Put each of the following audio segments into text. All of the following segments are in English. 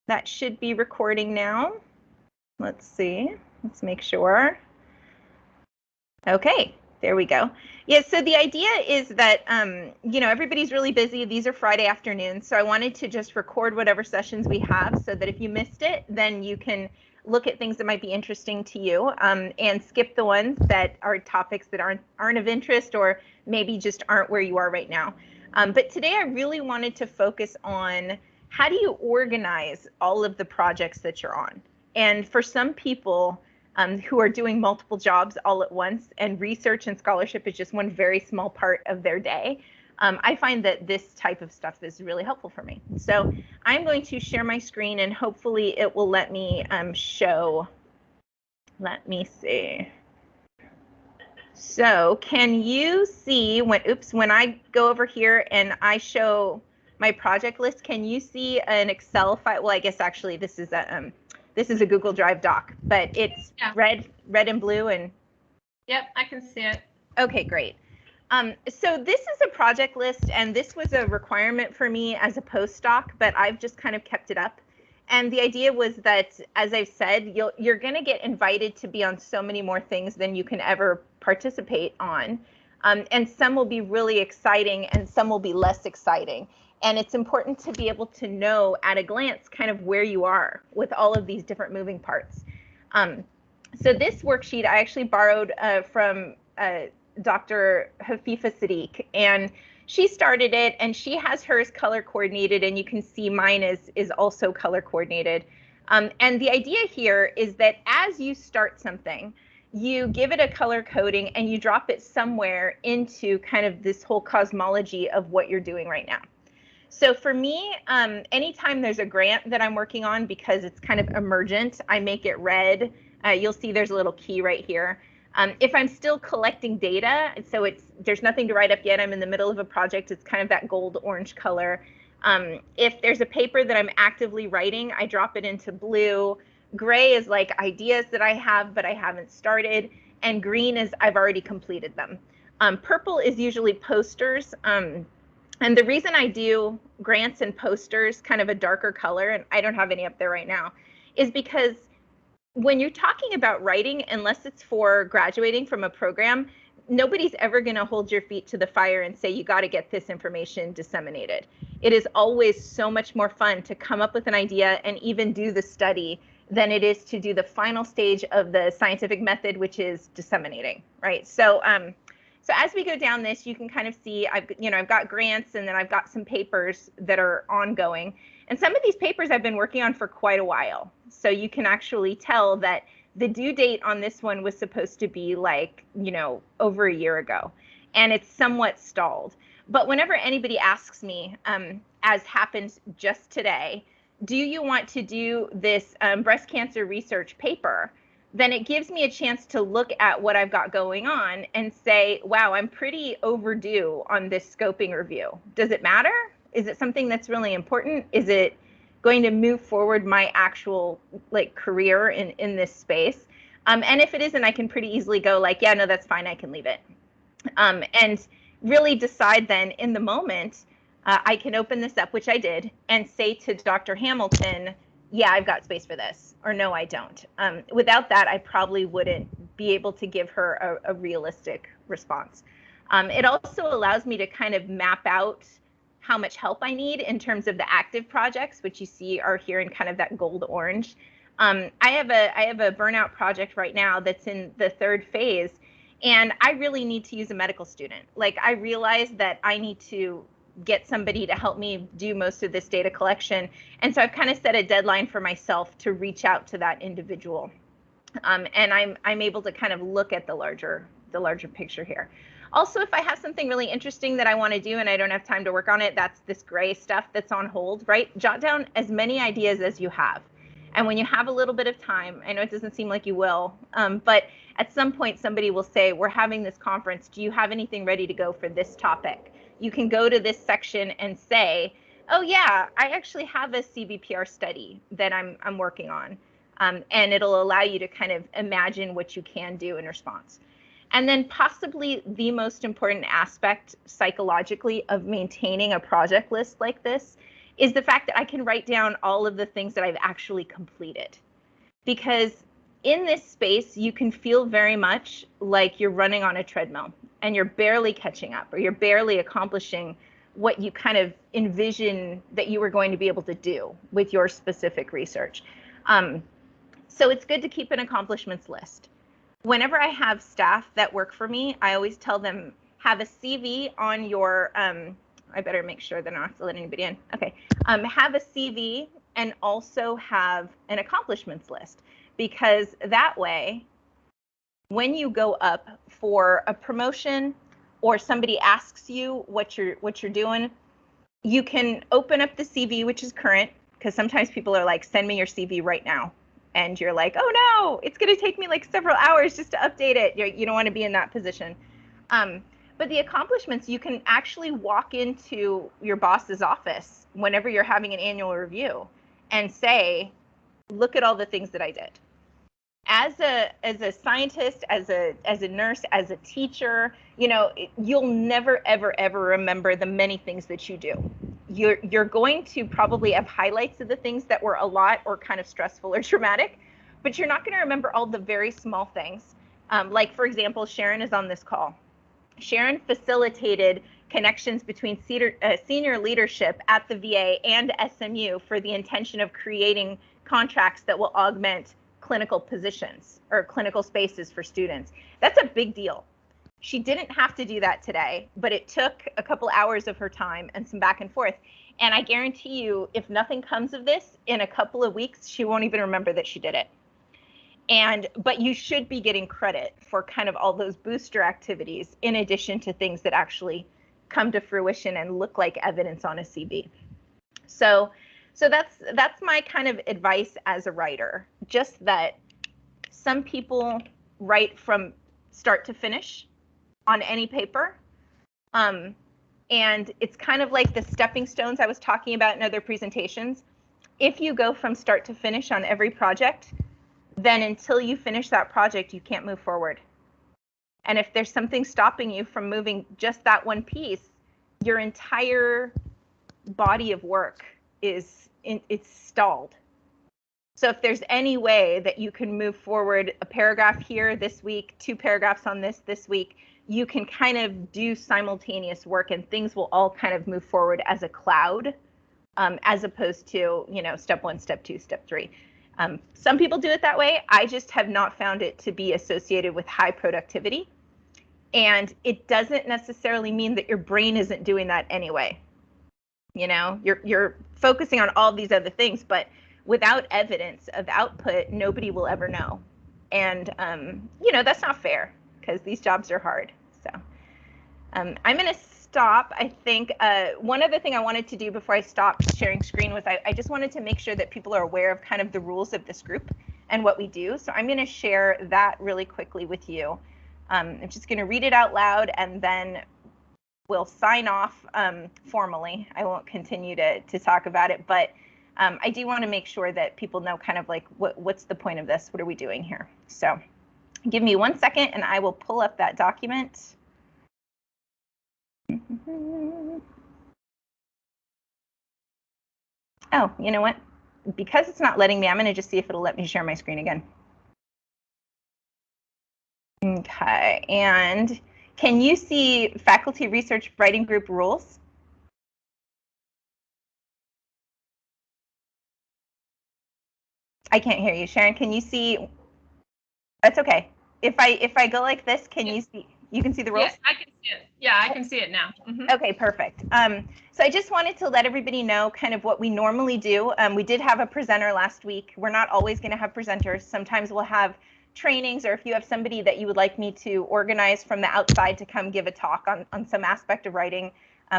That should be recording now. Let's see. Let's make sure. Okay, there we go. Yeah, so the idea is that, everybody's really busy. These are Friday afternoons, so I wanted to just record whatever sessions we have so that if you missed it, then you can look at things that might be interesting to you, and skip the ones that are topics that aren't of interest or maybe just aren't where you are right now. But today I really wanted to focus on how do you organize all of the projects that you're on? And for some people who are doing multiple jobs all at once, and research and scholarship is just one very small part of their day, I find that this type of stuff is really helpful for me. So I'm going to share my screen, and hopefully it will let me show. Let me see. So can you see when I go over here and I show my project list, can you see an Excel file? Well, I guess actually this is a Google Drive doc, but it's red and blue and. Yep, I can see it. Okay, great. So this is a project list, and this was a requirement for me as a postdoc, but I've just kind of kept it up. And the idea was that, as I've said, you're going to get invited to be on so many more things than you can ever participate on. And some will be really exciting and some will be less exciting. And it's important to be able to know at a glance kind of where you are with all of these different moving parts. So this worksheet I actually borrowed from Dr. Hafifa Sadiq, and she started it, and she has hers color coordinated, and you can see mine is also color coordinated. And the idea here is that as you start something, you give it a color coding and you drop it somewhere into kind of this whole cosmology of what you're doing right now. So for me, anytime there's a grant that I'm working on, because it's kind of emergent, I make it red. You'll see there's a little key right here. If I'm still collecting data, so there's nothing to write up yet, I'm in the middle of a project, it's kind of that gold-orange color. If there's a paper that I'm actively writing, I drop it into blue. Gray is like ideas that I have, but I haven't started. And green is I've already completed them. Purple is usually posters. And the reason I do grants and posters kind of a darker color, and I don't have any up there right now, is because when you're talking about writing, unless it's for graduating from a program, nobody's ever going to hold your feet to the fire and say, you got to get this information disseminated. It is always so much more fun to come up with an idea and even do the study than it is to do the final stage of the scientific method, which is disseminating, right? So as we go down this, you can kind of see I've got grants, and then I've got some papers that are ongoing. And some of these papers I've been working on for quite a while. So you can actually tell that the due date on this one was supposed to be over a year ago, and it's somewhat stalled. But whenever anybody asks me, as happened just today, do you want to do this breast cancer research paper? Then it gives me a chance to look at what I've got going on and say, wow, I'm pretty overdue on this scoping review. Does it matter? Is it something that's really important? Is it going to move forward my actual career in this space? And if it isn't, I can pretty easily go yeah, no, that's fine, I can leave it. And really decide then in the moment, I can open this up, which I did, and say to Dr. Hamilton, yeah, I've got space for this, or no, I don't. Without that, I probably wouldn't be able to give her a realistic response. It also allows me to kind of map out how much help I need in terms of the active projects, which you see are here in kind of that gold orange. I have a burnout project right now that's in the 3rd phase, and I really need to use a medical student. I realize that I need to get somebody to help me do most of this data collection. And so I've kind of set a deadline for myself to reach out to that individual. And I'm able to kind of look at the larger picture here. Also, if I have something really interesting that I want to do and I don't have time to work on it, that's this gray stuff that's on hold, right? Jot down as many ideas as you have. And when you have a little bit of time, I know it doesn't seem like you will, but at some point somebody will say, we're having this conference, do you have anything ready to go for this topic? You can go to this section and say, oh yeah, I actually have a CBPR study that I'm working on. And it'll allow you to kind of imagine what you can do in response. And then possibly the most important aspect psychologically of maintaining a project list like this is the fact that I can write down all of the things that I've actually completed. Because in this space, you can feel very much like you're running on a treadmill and you're barely catching up, or you're barely accomplishing what you kind of envision that you were going to be able to do with your specific research. So it's good to keep an accomplishments list. Whenever I have staff that work for me, I always tell them, have a CV on your, I better make sure that I don't have to let anybody in. Okay, have a CV and also have an accomplishments list, because that way, when you go up for a promotion or somebody asks you what you're doing, you can open up the CV, which is current, because sometimes people are like, send me your CV right now. And you're like, oh no, it's going to take me like several hours just to update it. You don't want to be in that position. But the accomplishments, you can actually walk into your boss's office whenever you're having an annual review and say, look at all the things that I did. As a scientist, as a nurse, as a teacher, you'll never, ever remember the many things that you do. You're going to probably have highlights of the things that were a lot or kind of stressful or traumatic, but you're not going to remember all the very small things. Like, for example, Sharon is on this call. Sharon facilitated connections between senior leadership at the VA and SMU for the intention of creating contracts that will augment clinical positions or clinical spaces for students. That's a big deal. She didn't have to do that today, but it took a couple hours of her time and some back and forth. And I guarantee you, if nothing comes of this, in a couple of weeks, she won't even remember that she did it. But you should be getting credit for kind of all those booster activities, in addition to things that actually come to fruition and look like evidence on a CV. So that's my kind of advice as a writer, just that some people write from start to finish on any paper. And it's kind of like the stepping stones I was talking about in other presentations. If you go from start to finish on every project, then until you finish that project, you can't move forward. And if there's something stopping you from moving just that one piece, your entire body of work it's stalled. So if there's any way that you can move forward a paragraph here this week, 2 paragraphs on this week, you can kind of do simultaneous work and things will all kind of move forward as a cloud, as opposed to, step 1, step 2, step 3. Some people do it that way. I just have not found it to be associated with high productivity. And it doesn't necessarily mean that your brain isn't doing that anyway. You're focusing on all these other things, but without evidence of output, nobody will ever know. And, that's not fair, because these jobs are hard. So I'm going to stop. I think one other thing I wanted to do before I stopped sharing screen was I just wanted to make sure that people are aware of kind of the rules of this group and what we do. So I'm going to share that really quickly with you. I'm just going to read it out loud, and then we'll sign off formally. I won't continue to talk about it, but I do want to make sure that people know kind of like what's the point of this? What are we doing here? So give me 1 second and I will pull up that document. Oh, you know what? Because it's not letting me, I'm going to just see if it'll let me share my screen again. Okay, and can you see faculty research writing group rules? I can't hear you, Sharon. Can you see? That's okay. If I go like this, can you see? You can see the rules? Yes, I can see it. Yeah, I can see it now. Mm-hmm. Okay, perfect. So I just wanted to let everybody know kind of what we normally do. We did have a presenter last week. We're not always going to have presenters. Sometimes we'll have trainings, or if you have somebody that you would like me to organize from the outside to come give a talk on some aspect of writing,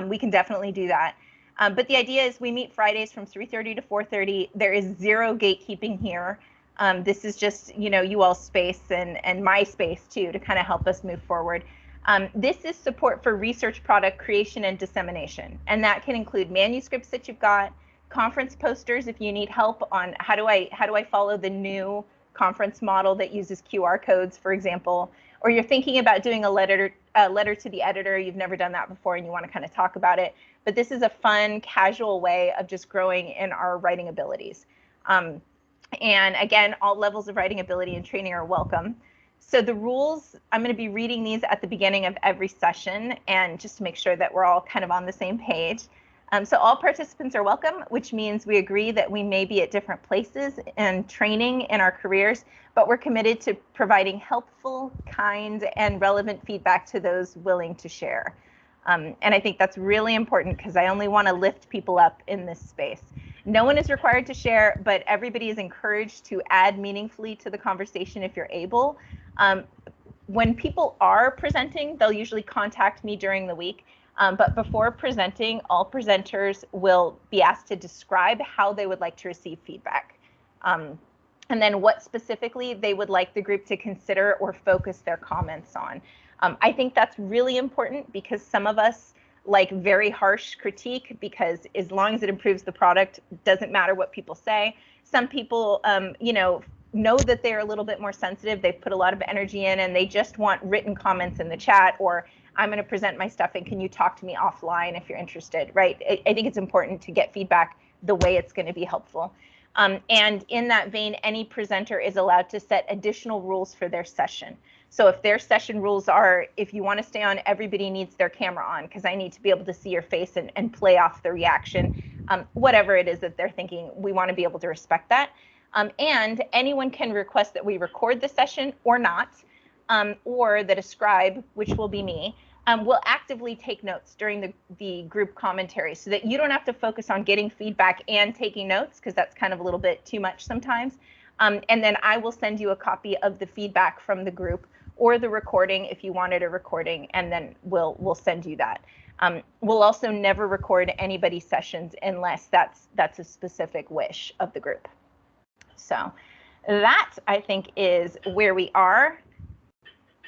we can definitely do that. But the idea is we meet Fridays from 3:30 to 4:30. There is zero gatekeeping here. This is just, you all's space and my space too, to kind of help us move forward. This is support for research product creation and dissemination, and that can include manuscripts that you've got, conference posters if you need help on how do I follow the new conference model that uses QR codes, for example, or you're thinking about doing a letter to the editor, you've never done that before and you want to kind of talk about it. But this is a fun, casual way of just growing in our writing abilities. And again, all levels of writing ability and training are welcome. So the rules, I'm going to be reading these at the beginning of every session, and just to make sure that we're all kind of on the same page. So all participants are welcome, which means we agree that we may be at different places and training in our careers, but we're committed to providing helpful, kind, and relevant feedback to those willing to share. And I think that's really important because I only want to lift people up in this space. No one is required to share, but everybody is encouraged to add meaningfully to the conversation if you're able. When people are presenting, they'll usually contact me during the week. But before presenting, all presenters will be asked to describe how they would like to receive feedback. And then what specifically they would like the group to consider or focus their comments on. I think that's really important because some of us like very harsh critique because as long as it improves the product, doesn't matter what people say. Some people, know that they're a little bit more sensitive. They've put a lot of energy in and they just want written comments in the chat, or I'm going to present my stuff and can you talk to me offline if you're interested, right? I think it's important to get feedback the way it's going to be helpful. And in that vein, any presenter is allowed to set additional rules for their session. So if their session rules are, if you want to stay on, everybody needs their camera on because I need to be able to see your face and play off the reaction, whatever it is that they're thinking, we want to be able to respect that. And anyone can request that we record the session or not, or that a scribe, which will be me, will actively take notes during the group commentary so that you don't have to focus on getting feedback and taking notes because that's kind of a little bit too much sometimes. And then I will send you a copy of the feedback from the group or the recording if you wanted a recording, and then we'll send you that. We'll also never record anybody's sessions unless that's a specific wish of the group. So that, I think, is where we are.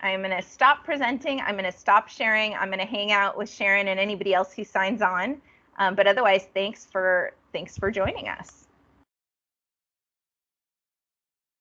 I'm going to stop presenting. I'm going to stop sharing. I'm going to hang out with Sharon and anybody else who signs on. But otherwise, thanks for joining us.